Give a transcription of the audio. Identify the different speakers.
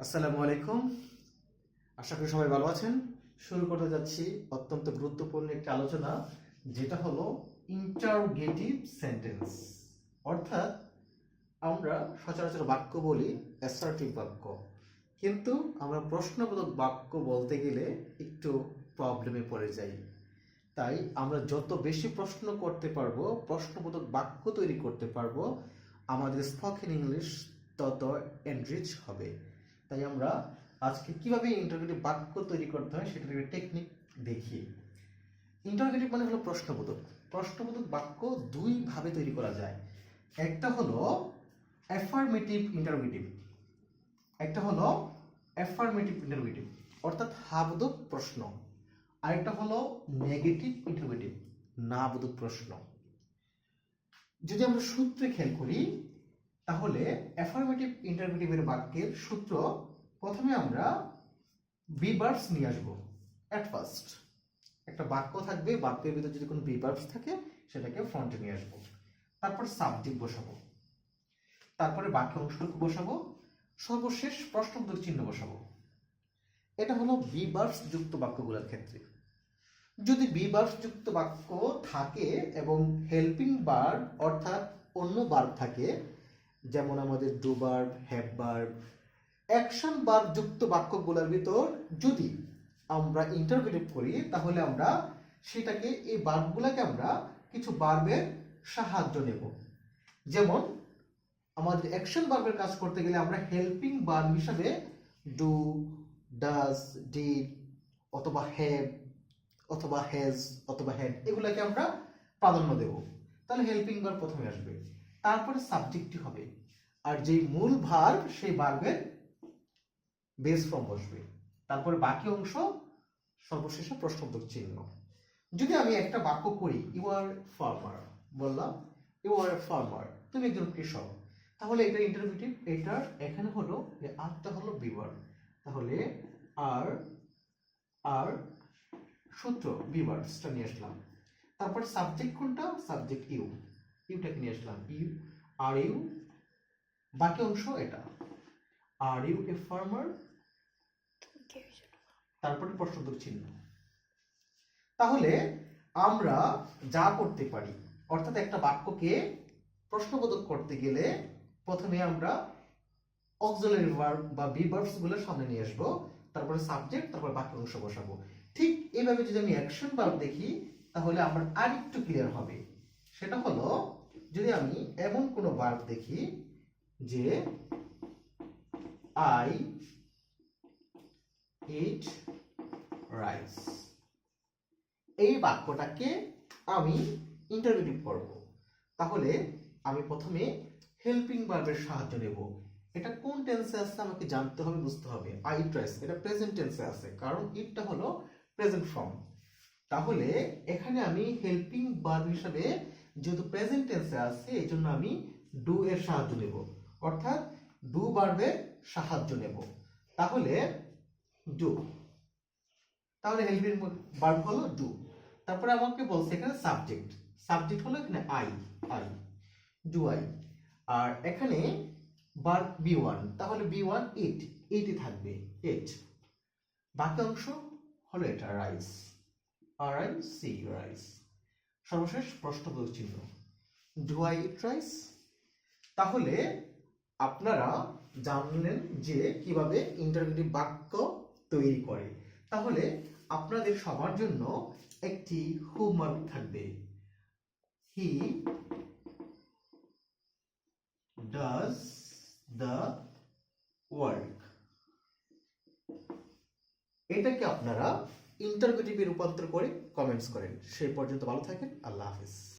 Speaker 1: আসসালামু আলাইকুম। আশা করি সবাই ভালো আছেন। শুরু করতে যাচ্ছি অত্যন্ত গুরুত্বপূর্ণ একটি আলোচনা, যেটা হলো ইন্টারোগেটিভ সেন্টেন্স। অর্থাৎ আমরা সচরাচর বাক্য বলি অ্যাসার্টিভ বাক্য, কিন্তু আমরা প্রশ্নবোধক বাক্য বলতে গেলে একটু প্রবলেমে পড়ে যাই। তাই আমরা যত বেশি প্রশ্ন করতে পারবো, প্রশ্নবোধক বাক্য তৈরি করতে পারবো, আমাদের স্পোকেন ইংলিশ তত এনরিচ হবে। তাই আমরা আজকে কিভাবে ইন্টারোগেটিভ বাক্য তৈরি করতে হয় সেটার একটা টেকনিক দেখি। ইন্টারোগেটিভ মানে হলো প্রশ্নবোধক। প্রশ্নবোধক বাক্য দুই ভাবে তৈরি করা যায়। একটা হলো অ্যাফার্মেটিভ ইন্টারোগেটিভ, একটা হলো অ্যাফার্মেটিভ ইন্টারোগেটিভ অর্থাৎ হাবোধক প্রশ্ন, আরেকটা হলো নেগেটিভ ইন্টারোগেটিভ, না বোধক প্রশ্ন। যদি আমরা সূত্রে খেয়াল করি তাহলে অ্যাফার্মেটিভ ইন্টারোগেটিভের বাক্যের সূত্র, প্রথমে আমরা বি ভার্বস নিয়ে আসবো। অ্যাট ফার্স্ট একটা বাক্য থাকবে, বাক্যের ভিতরে যদি কোনো বি ভার্বস থাকে সেটাকে ফ্রন্টে নিয়ে আসবো। তারপর সাবজেক্ট বসাবো, তারপরে বাক্য অংশটুকু বসাবো, সর্বশেষ প্রশ্নবোধক চিহ্ন বসাবো। এটা হলো বি ভার্বস যুক্ত বাক্যগুলোর ক্ষেত্রে। যদি বি ভার্বস যুক্ত বাক্য থাকে এবং হেল্পিং ভার্ব অর্থাৎ অন্য ভার্ব থাকে, যেমন আমাদের do verb, have verb, action verb যুক্ত বাক্যগুলোর ভিতর যদি আমরা ইন্টারোগেটিভ করি, তাহলে আমরা সেটাকে, এই ভার্বগুলোকে আমরা কিছু ভার্বের সাহায্য নেব। যেমন আমাদের অ্যাকশন ভার্বের কাজ করতে গেলে আমরা হেল্পিং ভার্ব হিসাবে ডু, ডাজ, ডিড অথবা হ্যাভ অথবা হ্যাজ অথবা হ্যাড এগুলোকে আমরা প্রাধান্য দেব। তাহলে হেল্পিং ভার্ব প্রথমে আসবে, তারপরে সাবজেক্টটি হবে, আর যেই মূল ভার্ব সেই ভার্বের বেস ফর্ম বসবে, তারপরে বাকি অংশ, সর্বশেষে প্রশ্নবোধক চিহ্ন। যদি আমি একটা বাক্য করি, ইউ আর ফার্মার, বললাম ইউ আর এ ফার্মার, তুমি একজন কৃষক, তাহলে এটা ইন্টারোগেটিভ, এটার এখানে হলো যে আরটা হলো বি ভার্ব, তাহলে আর আর সূত্র বি ভার্বসটা নিয়ে আসলাম। তারপর সাবজেক্ট কোনটা? সাবজেক্ট ইউ, ইউটাকে নিয়ে আসলাম, ইউ আর ইউ, বাকি অংশ এটা, আর ইউ এ ফার্মার, তারপরে প্রশ্নবোধক চিহ্ন। তাহলে আমরা যা করতে পারি, অর্থাৎ একটা বাক্যকে প্রশ্নবোধক করতে গেলে প্রথমে আমরা অক্সিলারি ভার্ব বা বি ভার্বস গুলো সামনে নিয়ে আসবো, তারপরে সাবজেক্ট, তারপর বাকি অংশ বসাবো। ঠিক এইভাবে যদি আমি অ্যাকশন ভার্ব দেখি তাহলে আমার আরেকটু ক্লিয়ার হবে। সেটা হলো, যদি আমি এমন কোনো ভার্ব দেখি যে আই ইট রাইস, এই বাক্যটাকে আমি ইন্টারোগেটিভ করব, তাহলে আমি প্রথমে হেল্পিং ভার্বের সাহায্য নেব। এটা কোন টেন্সে আছে আমাকে জানতে হবে, বুঝতে হবে। আই ইট রাইস এটা প্রেজেন্ট টেন্সে আছে, কারণ ইটটা হলো প্রেজেন্ট ফর্ম। তাহলে এখানে আমি হেল্পিং ভার্ব হিসাবে যেহেতু প্রেজেন্ট টেন্সে আছে, এই জন্য আমি ডু এর সাহায্য নেব, অর্থাৎ ডু ভার্বের সাহায্য নেব। তাহলে ডু, তাহলে হেল্পিং ভার্ব হলো ডু। তারপরে আমাকে বলছে এখানে সাবজেক্ট, সাবজেক্ট হলো এখানে আই, আই ডু আই, আর এখানে ভার্ব বি ওয়ান, তাহলে বি ওয়ান ইট, ইটই থাকবে, ইট। বাকি অংশ হলো এটা রাইস, আর আই সি রাইস, সর্বশেষ প্রশ্নবোধক চিহ্ন, ডু আই ইট রাইস। তাহলে আপনারা জানলেন যে কিভাবে ইন্টারোগেটিভ বাক্য তৈরি করে। তাহলে আপনাদের সবার জন্য একটি হোমওয়ার্ক থাকবে, হি ডাজ দ্য ওয়ার্ক। এটাকে আপনারা ইন্টারোগেটিভে রূপান্তর করে কমেন্টস করেন। সেই পর্যন্ত ভালো থাকেন, আল্লাহ হাফেজ।